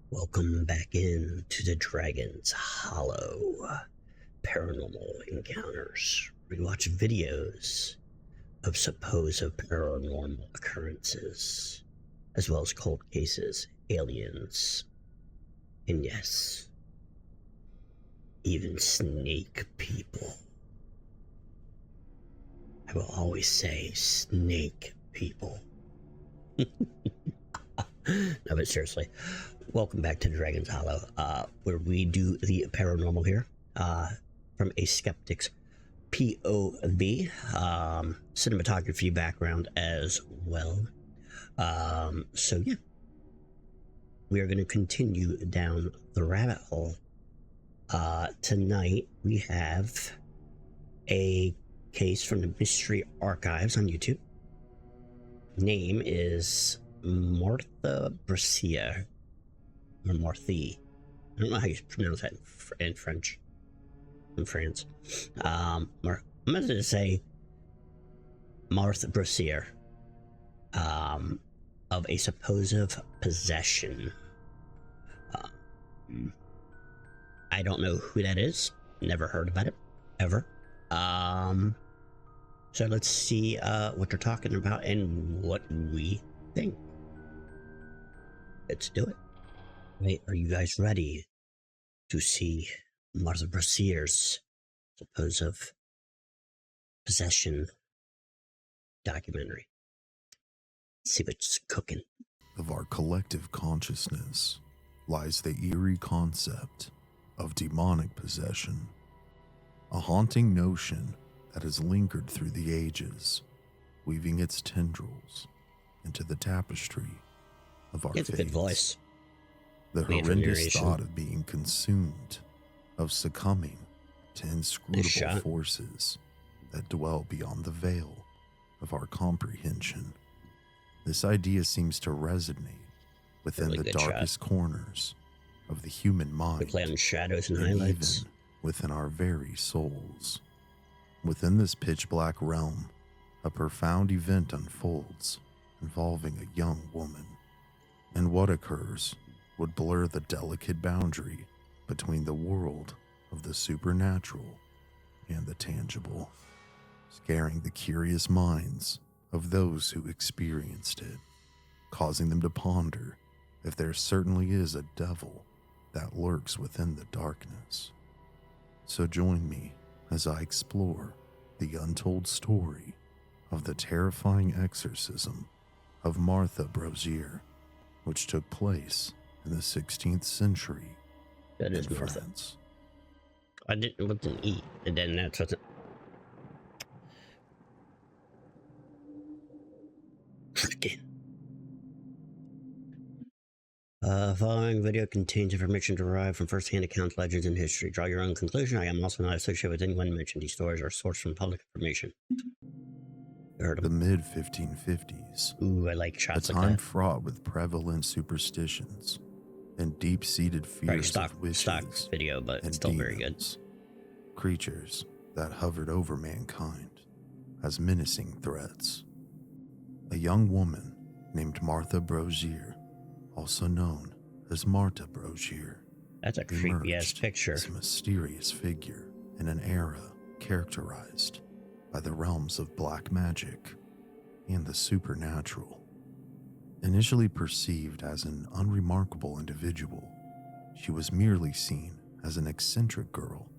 Welcome back in to the Dragon's Hollow Paranormal Encounters. We watch videos of supposed paranormal occurrences, as well as cold cases, aliens, and yes, even snake people. I will always say snake people. No, but seriously, welcome back to the Dragon's Hollow, where we do the paranormal here, from a skeptic's POV, cinematography background as well. So yeah, we are going to continue down the rabbit hole. Tonight we have a case from the Mystery Archives on YouTube. Name is Martha Brossier, or Marthe. I don't know how you pronounce that in French. In France. I'm going to say Martha Brossier, of a supposed possession. I don't know who that is. Never heard about it, ever. So let's see what they're talking about and what we think. Let's do it. Wait, are you guys ready to see Martha Brossier's supposed possession documentary? Let's see what's cooking. Of our collective consciousness lies the eerie concept of demonic possession, a haunting notion that has lingered through the ages, weaving its tendrils into the tapestry of our faiths. It's a good voice. The horrendous thought of being consumed, of succumbing to inscrutable forces that dwell beyond the veil of our comprehension. This idea seems to resonate within the darkest corners of the human mind. We play on shadows and highlights. Even within our very souls. Within this pitch black realm, a profound event unfolds involving a young woman. And what occurs would blur the delicate boundary between the world of the supernatural and the tangible, scaring the curious minds of those who experienced it, causing them to ponder if there certainly is a devil that lurks within the darkness. So join me as I explore the untold story of the terrifying exorcism of Martha Brossier, which took place in the 16th century in France. I didn't look and eat, and then that's what's freaking. Following video contains information derived from first-hand accounts, legends, and history. Draw your own conclusion. I am also not associated with anyone mentioned. These stories are sourced from public information. Heard the mid-1550s. Ooh, I like shots like that. A time fraught with prevalent superstitions and deep-seated fears of witches stock video, but and still demons, very good. Creatures that hovered over mankind as menacing threats. A young woman named Martha Brossier, also known as Martha Brossier. That's a creepy-ass picture. As a mysterious figure in an era characterized by the realms of black magic and the supernatural. Initially perceived as an unremarkable individual, she was merely seen as an eccentric girl,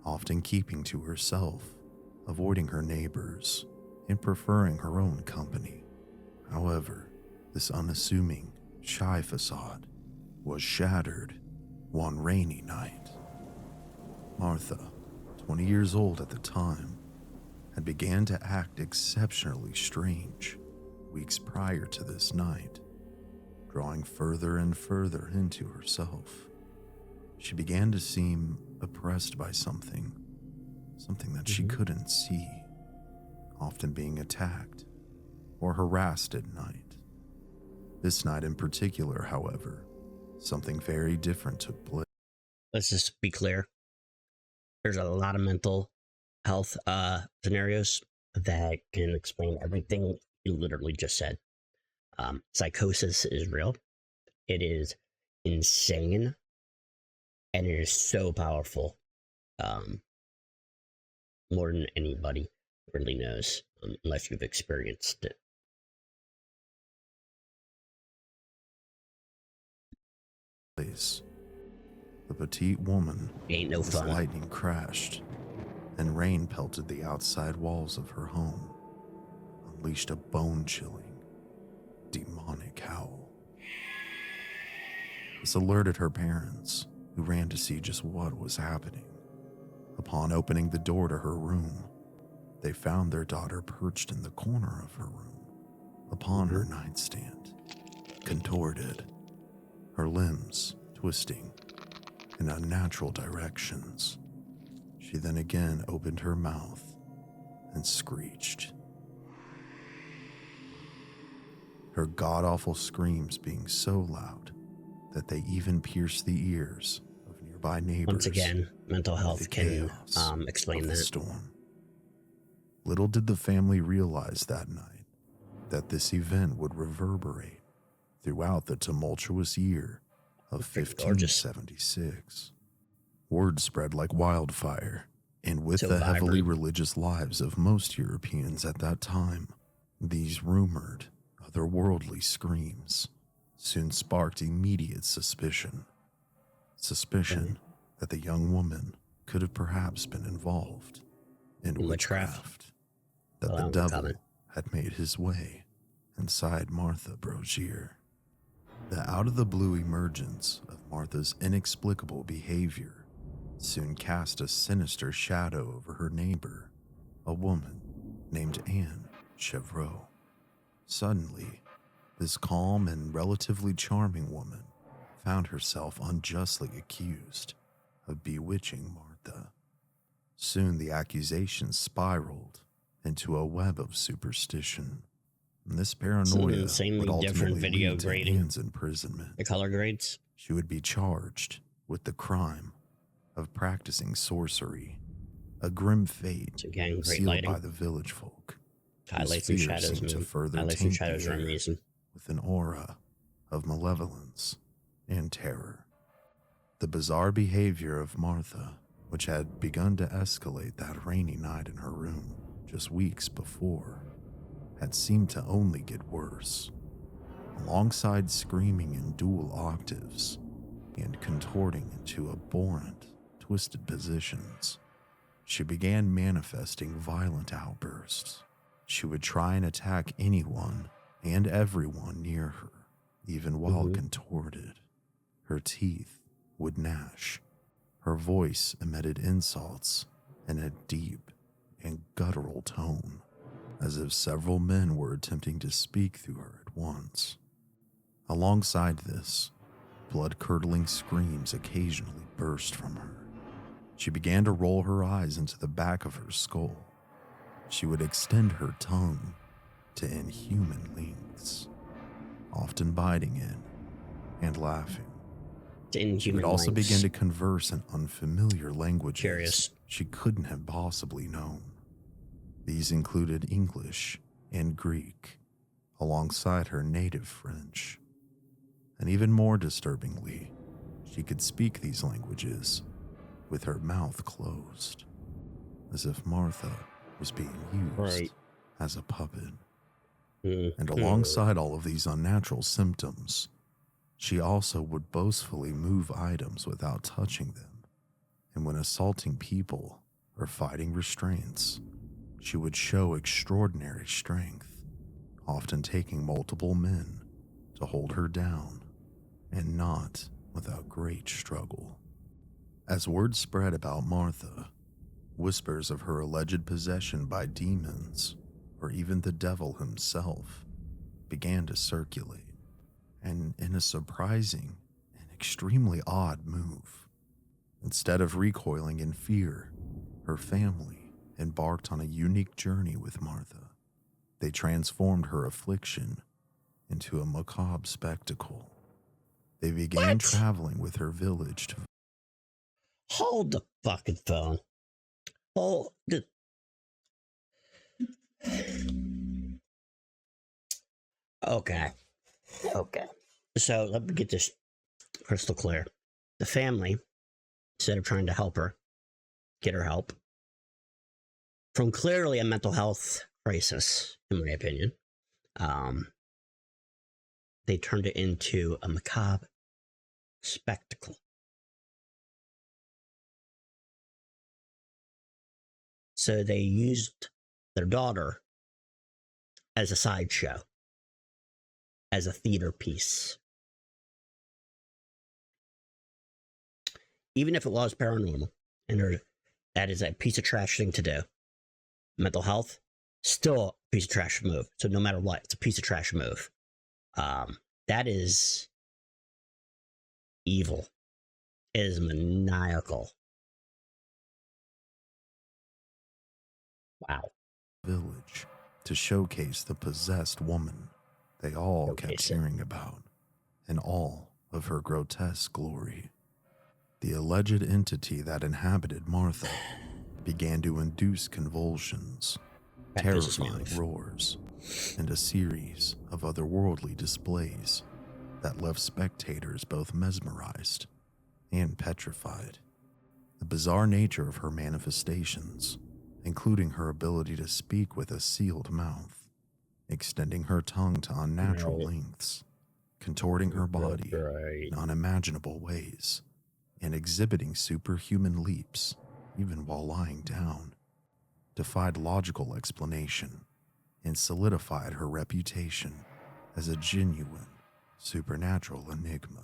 often keeping to herself, avoiding her neighbors, and preferring her own company. However, this unassuming, shy facade was shattered one rainy night. Martha, 20 years old at the time, had began to act exceptionally strange weeks prior to this night, drawing further and further into herself. She began to seem oppressed by something that she couldn't see, often being attacked or harassed at night. This night in particular, however, something very different took place. Let's just be clear. There's a lot of mental health scenarios that can explain everything you literally just said. Psychosis is real. It is insane, and it is so powerful. More than anybody really knows, unless you've experienced it. The petite woman Ain't no as fun. lightning crashed and rain pelted the outside walls of her home, unleashed a bone-chilling, demonic howl. This alerted her parents, who ran to see just what was happening. Upon opening the door to her room, they found their daughter perched in the corner of her room, upon her nightstand, contorted, her limbs twisting in unnatural directions. She then again opened her mouth and screeched, her god-awful screams being so loud that they even pierced the ears of nearby neighbors. Once again, mental with the health can chaos explain of the that. storm. Little did the family realize that night that this event would reverberate throughout the tumultuous year of Pretty gorgeous. 1576. Word spread like wildfire, and with So the heavily vibrant. religious lives of most Europeans at that time, these rumored, otherworldly screams soon sparked immediate suspicion. Suspicion that the young woman could have perhaps been involved in witchcraft, that the devil had made his way inside Martha Brossier. The out-of-the-blue emergence of Martha's inexplicable behavior soon cast a sinister shadow over her neighbor, a woman named Anne Chevreau. Suddenly, this calm and relatively charming woman found herself unjustly accused of bewitching Martha. Soon the accusations spiraled into a web of superstition. And this paranoia would ultimately lead to Anne's imprisonment. The color grades? She would be charged with the crime of practicing sorcery, a grim fate sealed by the village folk. Highlights and shadows, to further highlights and taint shadows the for a air reason. with an aura of malevolence and terror. The bizarre behavior of Martha, which had begun to escalate that rainy night in her room just weeks before, had seemed to only get worse. Alongside screaming in dual octaves and contorting into abhorrent, twisted positions, she began manifesting violent outbursts. She would try and attack anyone and everyone near her, even while contorted. Her teeth would gnash. Her voice emitted insults in a deep and guttural tone, as if several men were attempting to speak through her at once. Alongside this, blood-curdling screams occasionally burst from her. She began to roll her eyes into the back of her skull. She would extend her tongue to inhuman lengths, often biting in and laughing. She would also begin to converse in unfamiliar languages she couldn't have possibly known. These included English and Greek, alongside her native French. And even more disturbingly, she could speak these languages with her mouth closed, as if Martha was being used as a puppet. And alongside all of these unnatural symptoms, she also would boastfully move items without touching them. And when assaulting people or fighting restraints, she would show extraordinary strength, often taking multiple men to hold her down, and not without great struggle. As word spread about Martha, whispers of her alleged possession by demons, or even the devil himself, began to circulate. And in a surprising and extremely odd move, instead of recoiling in fear, her family embarked on a unique journey with Martha. They transformed her affliction into a macabre spectacle. They began traveling with her village to... Hold the fucking phone. Hold the... Okay. So let me get this crystal clear. The family, instead of trying to help her, get her help, from clearly a mental health crisis, in my opinion, they turned it into a macabre spectacle. So they used their daughter as a sideshow, as a theater piece. Even if it was paranormal, and that is a piece of trash thing to do, mental health, still a piece of trash move. So no matter what, it's a piece of trash move. That is evil. It is maniacal. Wow. Village to showcase the possessed woman they all kept hearing about in all of her grotesque glory. The alleged entity that inhabited Martha began to induce convulsions, terrifying roars, and a series of otherworldly displays that left spectators both mesmerized and petrified. The bizarre nature of her manifestations, including her ability to speak with a sealed mouth, extending her tongue to unnatural lengths, contorting her body in unimaginable ways, and exhibiting superhuman leaps even while lying down, defied logical explanation and solidified her reputation as a genuine supernatural enigma.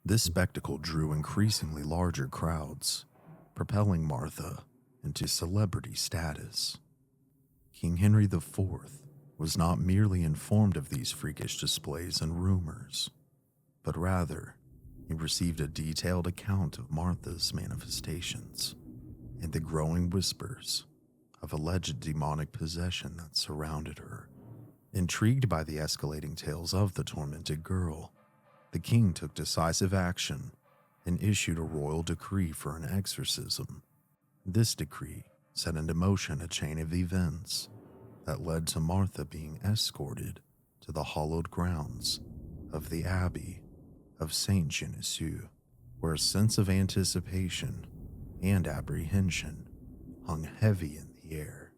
This spectacle drew increasingly larger crowds, propelling Martha into celebrity status. King Henry IV was not merely informed of these freakish displays and rumors, but rather he received a detailed account of Martha's manifestations and the growing whispers of alleged demonic possession that surrounded her. Intrigued by the escalating tales of the tormented girl, the king took decisive action and issued a royal decree for an exorcism. This decree set into motion a chain of events that led to Martha being escorted to the hallowed grounds of the Abbey of Saint Genesu, where a sense of anticipation and apprehension hung heavy in the air.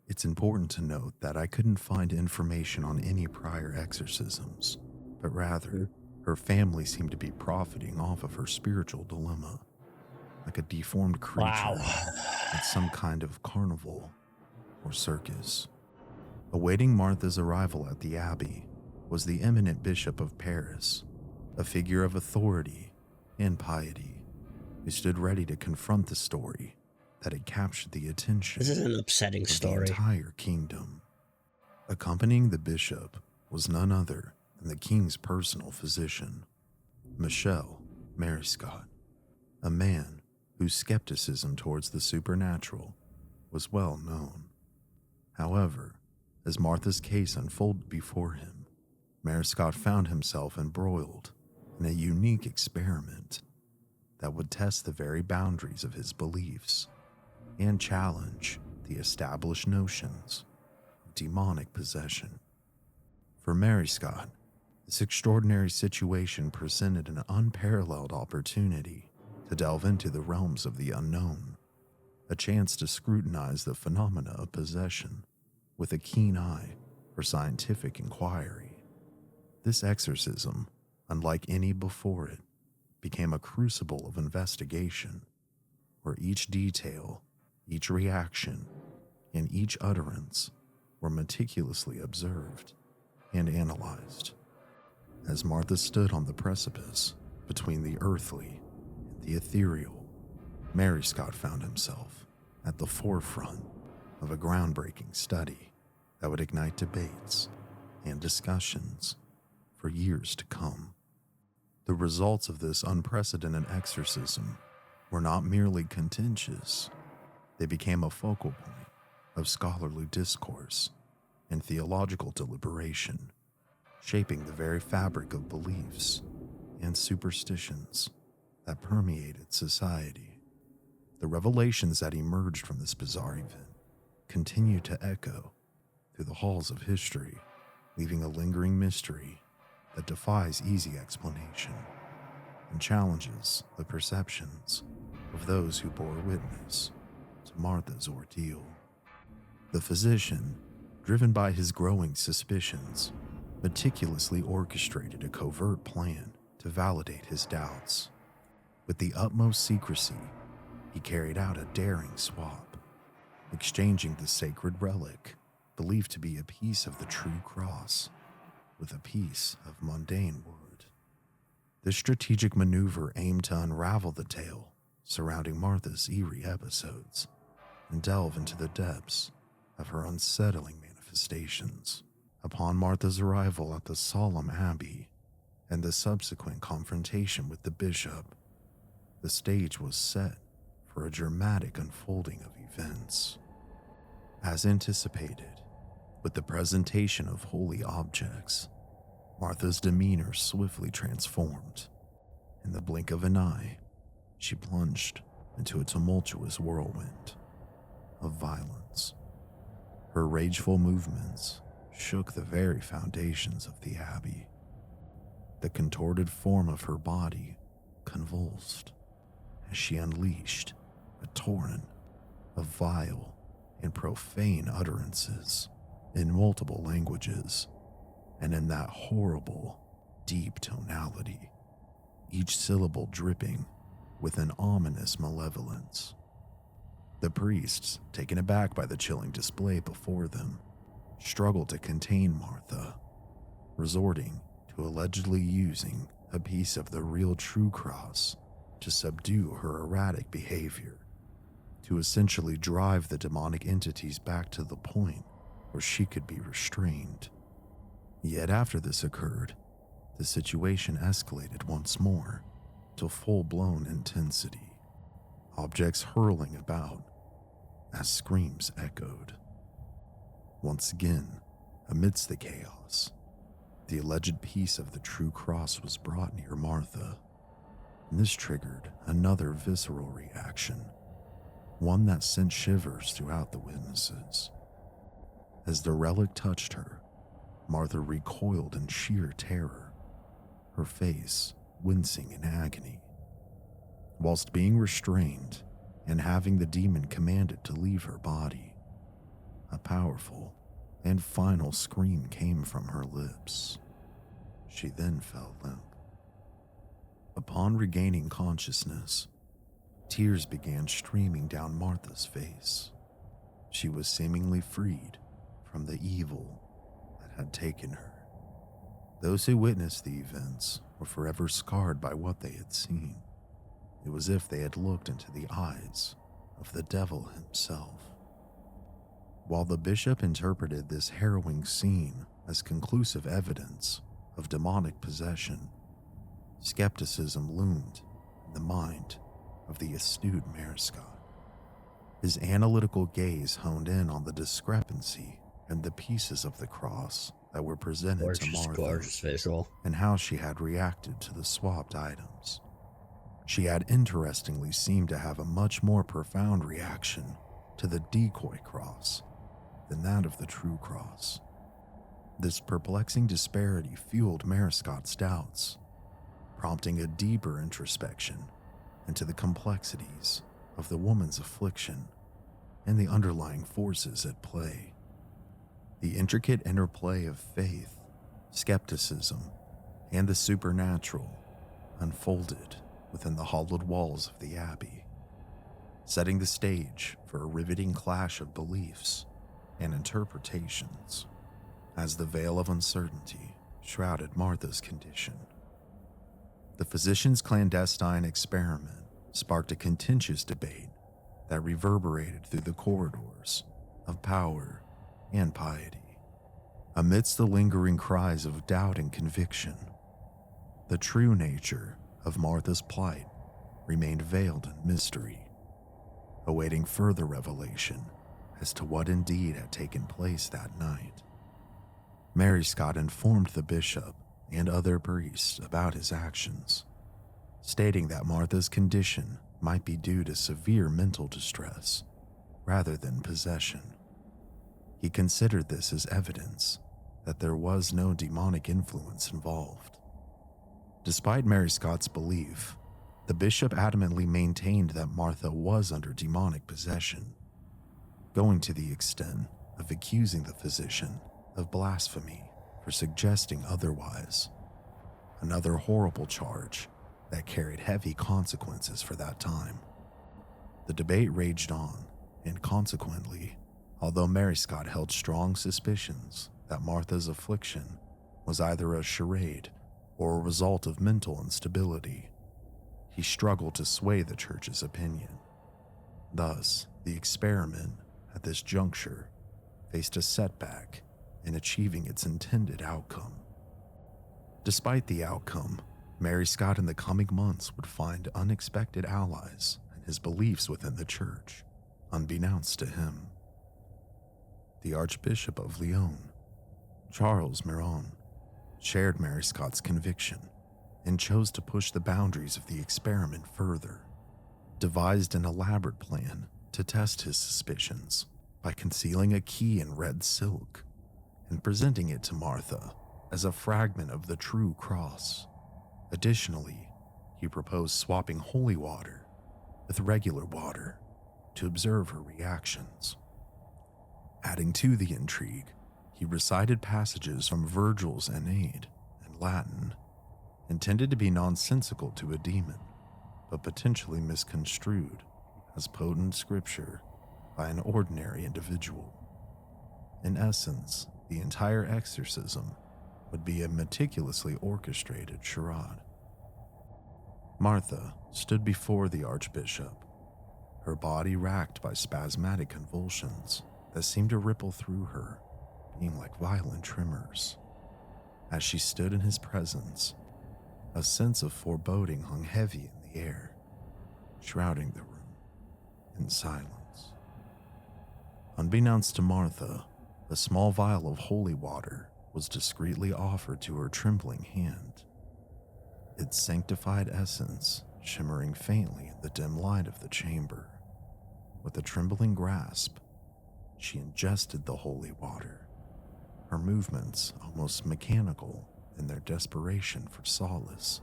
It's important to note that I couldn't find information on any prior exorcisms, but rather, her family seemed to be profiting off of her spiritual dilemma, like a deformed creature at some kind of carnival or circus. Awaiting Martha's arrival at the Abbey was the eminent Bishop of Paris, a figure of authority and piety, who stood ready to confront the story that had captured the attention This is an upsetting story. The entire kingdom. Accompanying the bishop was none other than the king's personal physician, Michel Marescot, a man whose skepticism towards the supernatural was well known. However, as Martha's case unfolded before him, Marescot found himself embroiled in a unique experiment that would test the very boundaries of his beliefs and challenge the established notions of demonic possession. For Marescot, this extraordinary situation presented an unparalleled opportunity to delve into the realms of the unknown, a chance to scrutinize the phenomena of possession with a keen eye for scientific inquiry. This exorcism, unlike any before it, became a crucible of investigation, where each detail, each reaction, and each utterance were meticulously observed and analyzed. As Martha stood on the precipice between the earthly and the ethereal, Marescot found himself at the forefront of a groundbreaking study that would ignite debates and discussions for years to come. The results of this unprecedented exorcism were not merely contentious, they became a focal point of scholarly discourse and theological deliberation, shaping the very fabric of beliefs and superstitions that permeated society. The revelations that emerged from this bizarre event continue to echo through the halls of history, leaving a lingering mystery that defies easy explanation. and challenges the perceptions of those who bore witness to Martha's ordeal. The physician, driven by his growing suspicions, meticulously orchestrated a covert plan to validate his doubts. With the utmost secrecy, he carried out a daring swap, exchanging the sacred relic, believed to be a piece of the true cross, with a piece of mundane wood. This strategic maneuver aimed to unravel the tale surrounding Martha's eerie episodes and delve into the depths of her unsettling manifestations. Upon Martha's arrival at the solemn abbey and the subsequent confrontation with the bishop, the stage was set for a dramatic unfolding of events. As anticipated, with the presentation of holy objects, Martha's demeanor swiftly transformed. In the blink of an eye, she plunged into a tumultuous whirlwind of violence. Her rageful movements shook the very foundations of the abbey. The contorted form of her body convulsed as she unleashed a torrent of vile and profane utterances in multiple languages and in that horrible, deep tonality, each syllable dripping with an ominous malevolence. The priests, taken aback by the chilling display before them, struggled to contain Martha, resorting to allegedly using a piece of the real true cross to subdue her erratic behavior, to essentially drive the demonic entities back to the point where she could be restrained. Yet after this occurred, the situation escalated once more to full-blown intensity, objects hurling about as screams echoed. Once again, amidst the chaos, the alleged piece of the true cross was brought near Martha, and this triggered another visceral reaction, one that sent shivers throughout the witnesses. As the relic touched her, Martha recoiled in sheer terror, her face wincing in agony. Whilst being restrained and having the demon commanded to leave her body, a powerful and final scream came from her lips. She then fell limp. Upon regaining consciousness, tears began streaming down Martha's face. She was seemingly freed from the evil that had taken her. Those who witnessed the events were forever scarred by what they had seen. It was as if they had looked into the eyes of the devil himself. While the bishop interpreted this harrowing scene as conclusive evidence of demonic possession, skepticism loomed in the mind of the astute Mariscott. His analytical gaze honed in on the discrepancy and the pieces of the cross that were presented to Martha, gorgeous visual, and how she had reacted to the swapped items. She had interestingly seemed to have a much more profound reaction to the decoy cross than that of the true cross. This perplexing disparity fueled Mariscott's doubts, prompting a deeper introspection into the complexities of the woman's affliction and the underlying forces at play. The intricate interplay of faith, skepticism, and the supernatural unfolded within the hollowed walls of the abbey, setting the stage for a riveting clash of beliefs and interpretations as the veil of uncertainty shrouded Martha's condition. The physician's clandestine experiment sparked a contentious debate that reverberated through the corridors of power and piety. Amidst the lingering cries of doubt and conviction, the true nature of Martha's plight remained veiled in mystery, awaiting further revelation as to what indeed had taken place that night. Mariscott informed the bishop and other priests about his actions, stating that Martha's condition might be due to severe mental distress rather than possession. He considered this as evidence that there was no demonic influence involved. Despite Mary Scott's belief, the bishop adamantly maintained that Martha was under demonic possession, going to the extent of accusing the physician of blasphemy for suggesting otherwise. Another horrible charge that carried heavy consequences for that time. The debate raged on, and consequently, although Mary Scott held strong suspicions that Martha's affliction was either a charade or a result of mental instability, he struggled to sway the church's opinion. Thus, the experiment at this juncture faced a setback in achieving its intended outcome. Despite the outcome, Mary Scott in the coming months would find unexpected allies in his beliefs within the church, unbeknownst to him. The Archbishop of Lyon, Charles Miron, shared Mary Scott's conviction and chose to push the boundaries of the experiment further, devised an elaborate plan to test his suspicions by concealing a key in red silk and presenting it to Martha as a fragment of the true cross. Additionally, he proposed swapping holy water with regular water to observe her reactions. Adding to the intrigue, he recited passages from Virgil's Aeneid in Latin, intended to be nonsensical to a demon, but potentially misconstrued as potent scripture by an ordinary individual. In essence, the entire exorcism would be a meticulously orchestrated charade. Martha stood before the Archbishop, her body racked by spasmodic convulsions that seemed to ripple through her, being like violent tremors. As she stood in his presence, a sense of foreboding hung heavy in the air, shrouding the room in silence. Unbeknownst to Martha, a small vial of holy water was discreetly offered to her trembling hand, its sanctified essence shimmering faintly in the dim light of the chamber. With a trembling grasp, she ingested the holy water, her movements almost mechanical in their desperation for solace.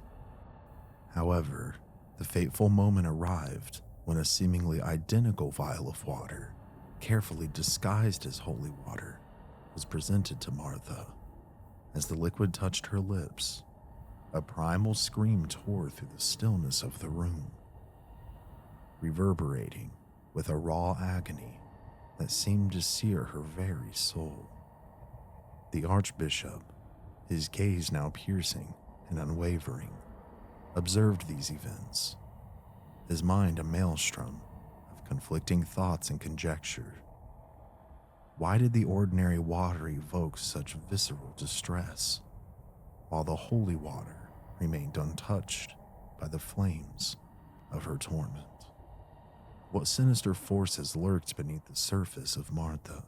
However, the fateful moment arrived when a seemingly identical vial of water, carefully disguised as holy water, was presented to Martha. As the liquid touched her lips, a primal scream tore through the stillness of the room, reverberating with a raw agony that seemed to sear her very soul. The Archbishop, his gaze now piercing and unwavering, observed these events, his mind a maelstrom of conflicting thoughts and conjecture. Why did the ordinary water evoke such visceral distress, while the holy water remained untouched by the flames of her torment? What sinister forces lurked beneath the surface of Martha?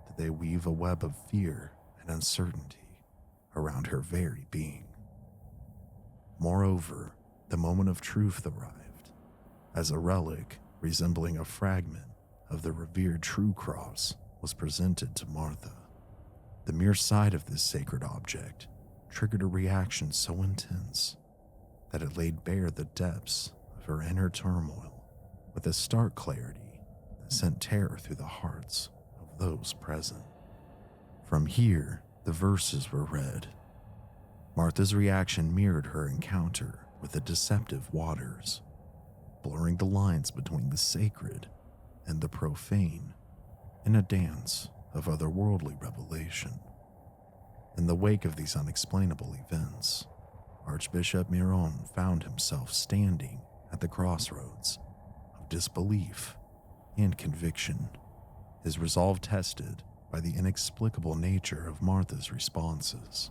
Did they weave a web of fear and uncertainty around her very being? Moreover, the moment of truth arrived, as a relic resembling a fragment of the revered true cross was presented to Martha. The mere sight of this sacred object triggered a reaction so intense that it laid bare the depths of her inner turmoil with a stark clarity that sent terror through the hearts of those present. From here, the verses were read. Martha's reaction mirrored her encounter with the deceptive waters, blurring the lines between the sacred and the profane in a dance of otherworldly revelation. In the wake of these unexplainable events, Archbishop Miron found himself standing at the crossroads of disbelief and conviction, his resolve tested by the inexplicable nature of Martha's responses,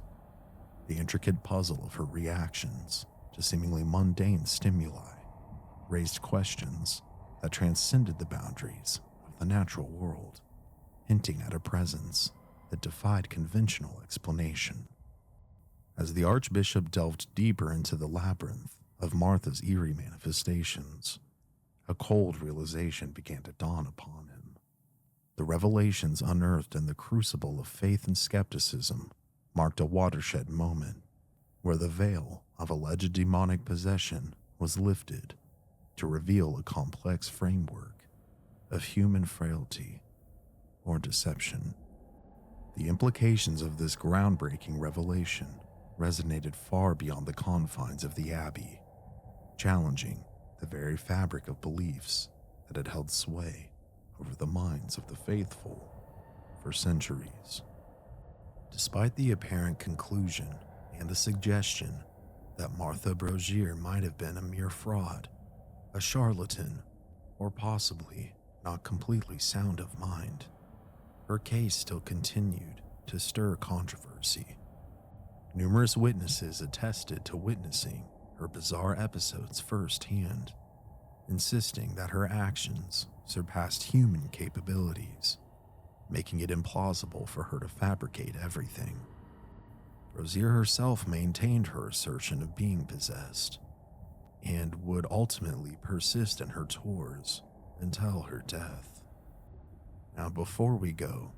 the intricate puzzle of her reactions to seemingly mundane stimuli raised questions that transcended the boundaries of the natural world, hinting at a presence that defied conventional explanation. As the Archbishop delved deeper into the labyrinth of Martha's eerie manifestations, a cold realization began to dawn upon him. The revelations unearthed in the crucible of faith and skepticism marked a watershed moment where the veil of alleged demonic possession was lifted to reveal a complex framework of human frailty or deception. The implications of this groundbreaking revelation resonated far beyond the confines of the Abbey, challenging the very fabric of beliefs that had held sway over the minds of the faithful for centuries. Despite the apparent conclusion and the suggestion that Martha Brossier might have been a mere fraud, a charlatan, or possibly not completely sound of mind, her case still continued to stir controversy. Numerous witnesses attested to witnessing her bizarre episodes firsthand, insisting that her actions surpassed human capabilities, making it implausible for her to fabricate everything. Brossier herself maintained her assertion of being possessed, and would ultimately persist in her tours until her death. Now, before we go,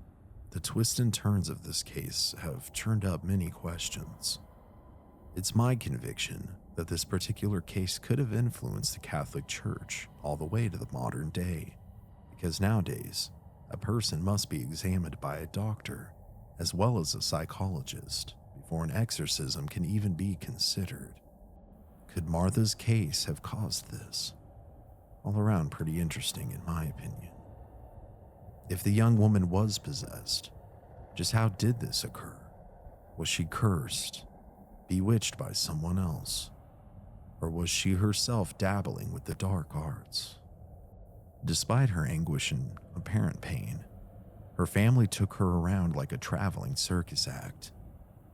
the twists and turns of this case have turned up many questions. It's my conviction that this particular case could have influenced the Catholic Church all the way to the modern day, because nowadays, a person must be examined by a doctor as well as a psychologist before an exorcism can even be considered. Could Martha's case have caused this? All around pretty interesting in my opinion. If the young woman was possessed, just how did this occur? Was she cursed, bewitched by someone else? Or was she herself dabbling with the dark arts? Despite her anguish and apparent pain, her family took her around like a traveling circus act,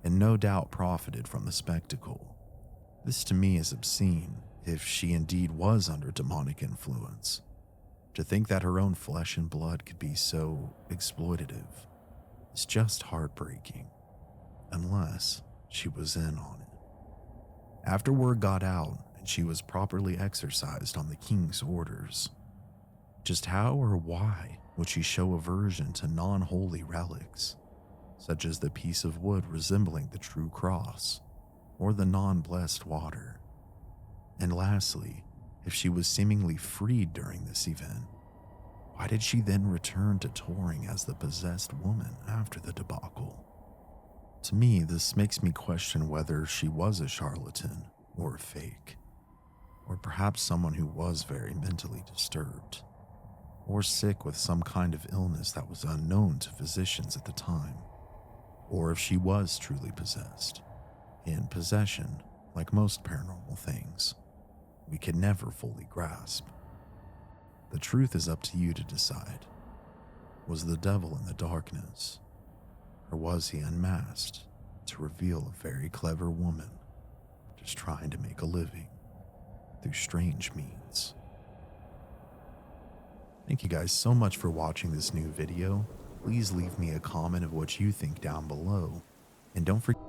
and no doubt profited from the spectacle. This to me is obscene if she indeed was under demonic influence. To think that her own flesh and blood could be so exploitative is just heartbreaking, unless she was in on it. After word got out and she was properly exorcised on the king's orders, just how or why would she show aversion to non-holy relics, such as the piece of wood resembling the true cross, or the non-blessed water? And lastly, if she was seemingly freed during this event, why did she then return to touring as the possessed woman after the debacle? To me, this makes me question whether she was a charlatan or a fake, or perhaps someone who was very mentally disturbed, or sick with some kind of illness that was unknown to physicians at the time, or if she was truly possessed. In possession, like most paranormal things, we can never fully grasp. The truth is up to you to decide. Was the devil in the darkness, or was he unmasked to reveal a very clever woman just trying to make a living through strange means? Thank you guys so much for watching this new video. Please leave me a comment of what you think down below. And don't forget.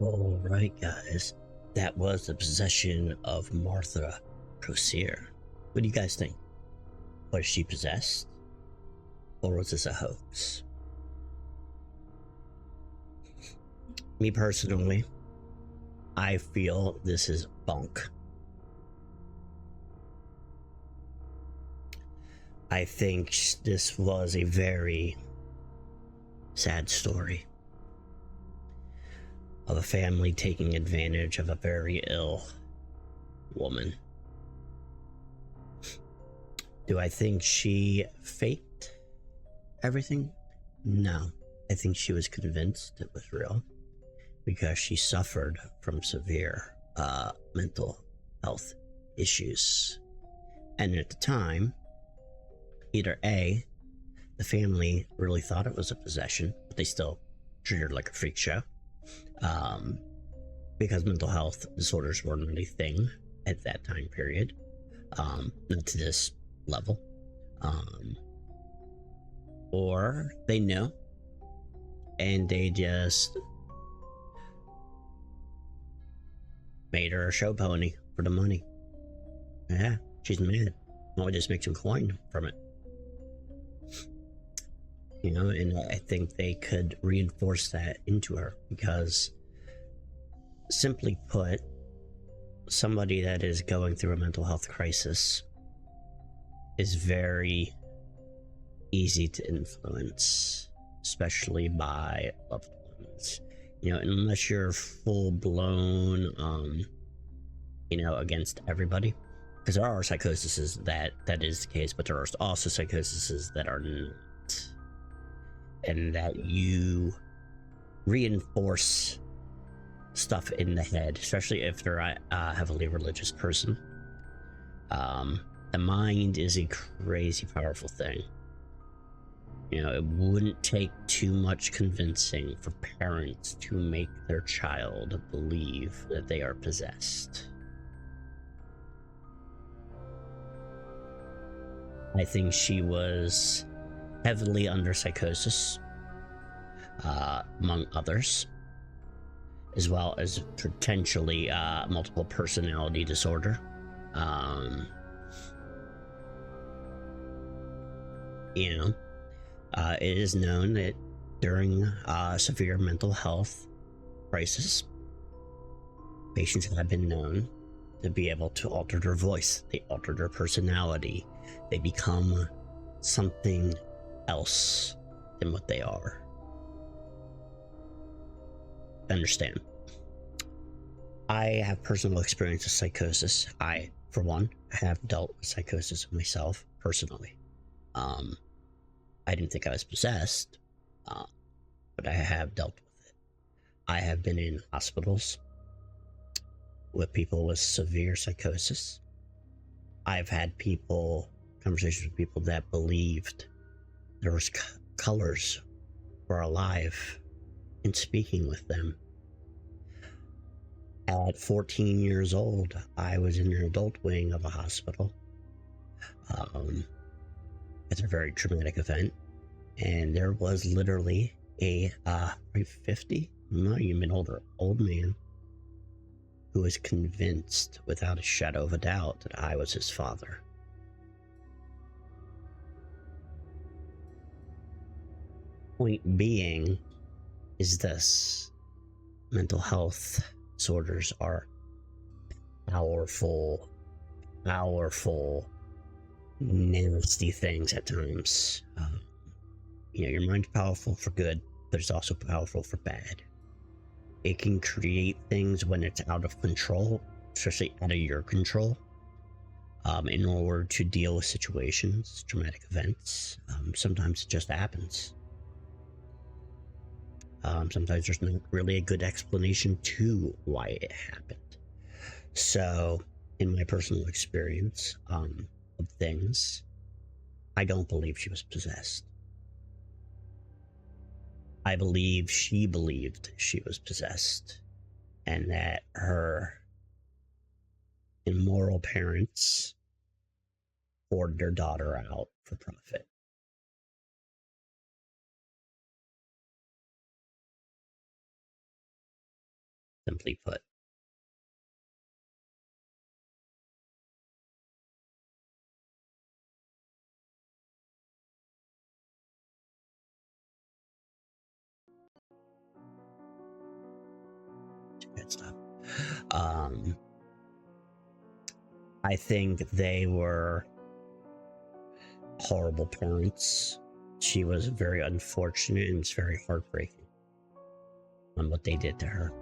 Alright guys, that was the possession of Martha Brossier. What do you guys think? Was she possessed? Or was this a hoax? Me personally, I feel this is bunk. I think this was a very sad story of a family taking advantage of a very ill woman. Do I think she faked everything? No. I think she was convinced it was real because she suffered from severe mental health issues. And at the time, either A, the family really thought it was a possession, but they still treated her like a freak show. Because mental health disorders weren't really a thing at that time period, not to this level, or they knew and they just made her a show pony for the money. Yeah, she's mad. Well, it just makes some coin from it, you know. And I think they could reinforce that into her because simply put, somebody that is going through a mental health crisis is very easy to influence, especially by loved ones. Unless you're full blown, against everybody, because there are psychoses that is the case, but there are also psychoses that are not, and that you reinforce stuff in the head, especially if they're a heavily religious person. The mind is a crazy powerful thing. It wouldn't take too much convincing for parents to make their child believe that they are possessed. I think she was heavily under psychosis, among others, as well as potentially multiple personality disorder. It is known that during severe mental health crisis, patients have been known to be able to alter their voice. They alter their personality. They become something else than what they are. Understand. I have personal experience with psychosis. I, for one, have dealt with psychosis myself personally. I didn't think I was possessed, but I have dealt with it. I have been in hospitals with people with severe psychosis. I've had conversations with people that believed there was colors were alive in speaking with them. At 14 years old, I was in an adult wing of a hospital. It's a very traumatic event, and there was literally a 50, not even older, old man who was convinced without a shadow of a doubt that I was his father. Point being is this: mental health disorders are powerful, nasty things at times. Your mind's powerful for good, but it's also powerful for bad. It can create things when it's out of control, especially out of your control, in order to deal with situations, traumatic events. Sometimes it just happens. Sometimes there's not really a good explanation to why it happened. So, in my personal experience of things, I don't believe she was possessed. I believe she believed she was possessed, and that her immoral parents poured their daughter out for profit. Simply put. Good stuff. I think they were horrible parents. She was very unfortunate, and it's very heartbreaking on what they did to her.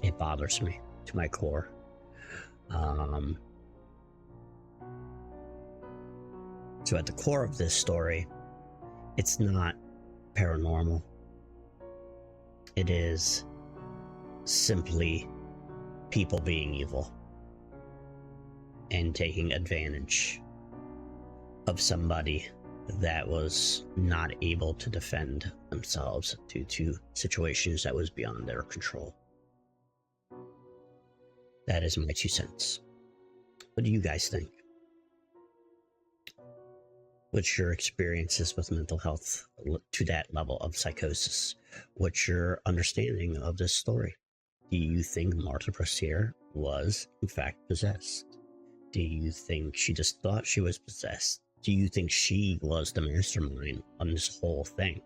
It bothers me to my core. So at the core of this story, it's not paranormal. It is simply people being evil and taking advantage of somebody that was not able to defend themselves due to situations that was beyond their control. That is my 2 cents. What do you guys think? What's your experiences with mental health to that level of psychosis? What's your understanding of this story? Do you think Martha Brossier was, in fact, possessed? Do you think she just thought she was possessed? Do you think she was the mastermind on this whole thing?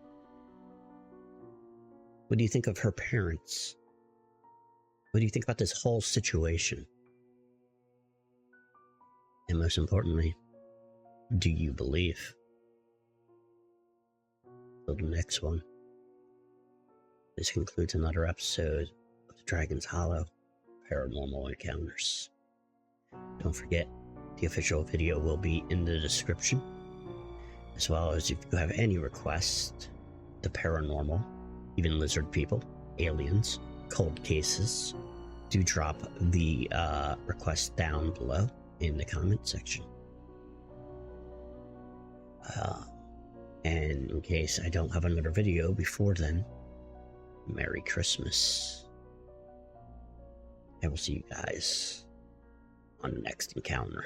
What do you think of her parents? What do you think about this whole situation? And most importantly, do you believe? Till the next one. This concludes another episode of the Dragon's Hollow Paranormal Encounters. Don't forget, the official video will be in the description, as well as if you have any requests, the paranormal, even lizard people, aliens, cold cases, do drop the request down below in the comment section. And in case I don't have another video before then, Merry Christmas. I will see you guys on the next encounter.